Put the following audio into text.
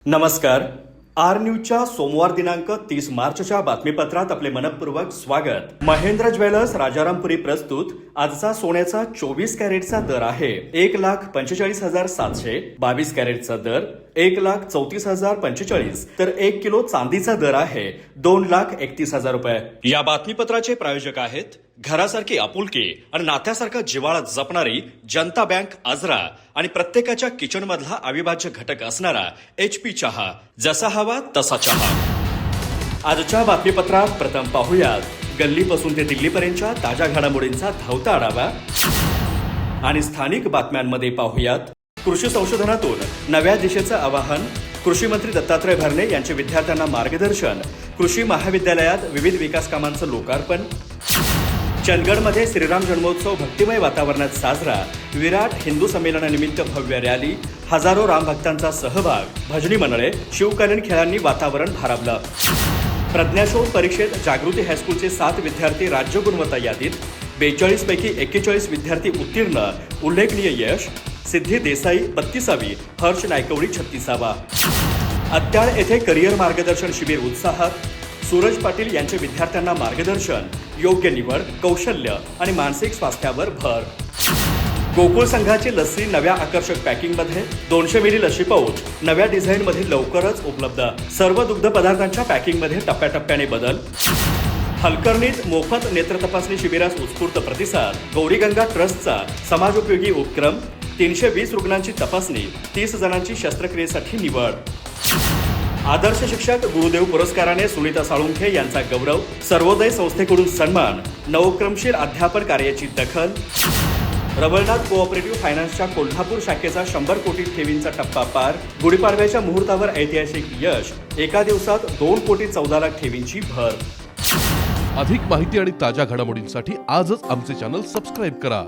नमस्कार. आर न्यूजच्या सोमवार दिनांक 30 मार्चच्या बातमीपत्रात आपले मनपूर्वक स्वागत. महेंद्र ज्वेलर्स राजारामपुरी प्रस्तुत आजचा सोन्याचा 24 कॅरेटचा दर आहे 1,45,700, 22 कॅरेटचा दर 1,34,045, तर 1 किलो चांदीचा दर आहे 2,31,000 रुपये. या बातमीपत्राचे प्रायोजक आहेत घरासारखी आपुलकी आणि नात्यासारखा जिव्हाळा जपणारी जनता बँक आजरा आणि प्रत्येकाच्या किचन मधला अविभाज्य घटक असणारा HP चहा. जसा हवा तसा चहा. आजच्या बातमीपत्रात प्रथम पाहूयात गल्लीपासून ते दिल्लीपर्यंतच्या ताज्या घडामोडींचा धावता आढावा आणि स्थानिक बातम्यांमध्ये पाहूयात कृषी संशोधनातून नव्या दिशेचं आवाहन. कृषी मंत्री दत्तात्रय भरणे यांचे विद्यार्थ्यांना मार्गदर्शन. कृषी महाविद्यालयात विविध विकास कामांचं लोकार्पण. चंदगडमध्ये श्रीराम जन्मोत्सव भक्तिमय वातावरणात साजरा. विराट हिंदू संमेलनानिमित्त भव्य रॅली. हजारो रामभक्तांचा सहभाग. भजनी मंडळे. शिवकालीन खेळांनी वातावरण भारावलं. प्रज्ञाशोध परीक्षेत जागृती हायस्कूलचे 7 विद्यार्थी राज्य गुणवत्ता यादीत. 42 पैकी 41 विद्यार्थी उत्तीर्ण. उल्लेखनीय यश. सिद्धी देसाई 32वी, हर्ष नायकवडी 36वा. अत्याळ येथे करिअर मार्गदर्शन शिबिर उत्साहात. सूरज पाटील यांचे विद्यार्थ्यांना मार्गदर्शन. योग्य निवड, कौशल्य आणि मानसिक स्वास्थ्यावर भर. गोकुळ संघाची लस्सी नव्या आकर्षक पॅकिंगमध्ये. 200 मिली लस्सी पाऊच नव्या डिझाईनमध्ये लवकरच उपलब्ध. सर्व दुग्ध पदार्थांच्या पॅकिंगमध्ये टप्प्याटप्प्याने बदल. हलकर्णीत मोफत नेत्र तपासणी शिबिरास उत्स्फूर्त प्रतिसाद. गौरीगंगा ट्रस्टचा समाजोपयोगी उपक्रम. 320 रुग्णांची तपासणी. 30 जणांची शस्त्रक्रियेसाठी निवड. आदर्श शिक्षक गुरुदेव पुरस्काराने सुनीता साळुंखे यांचा गौरव. सर्वोदय संस्थेकडून सन्मान. नवक्रमशील अध्यापन कार्याची दखल. रबलनाथ कोऑपरेटिव्ह फायनान्सच्या कोल्हापूर शाखेचा 100 कोटी ठेवींचा टप्पा पार. गुढीपाडव्याच्या मुहूर्तावर ऐतिहासिक यश. एका दिवसात 2,14,00,000 ठेवींची भर. अधिक माहिती आणि ताज्या घडामोडींसाठी आजच आमचे चॅनल सबस्क्राईब करा.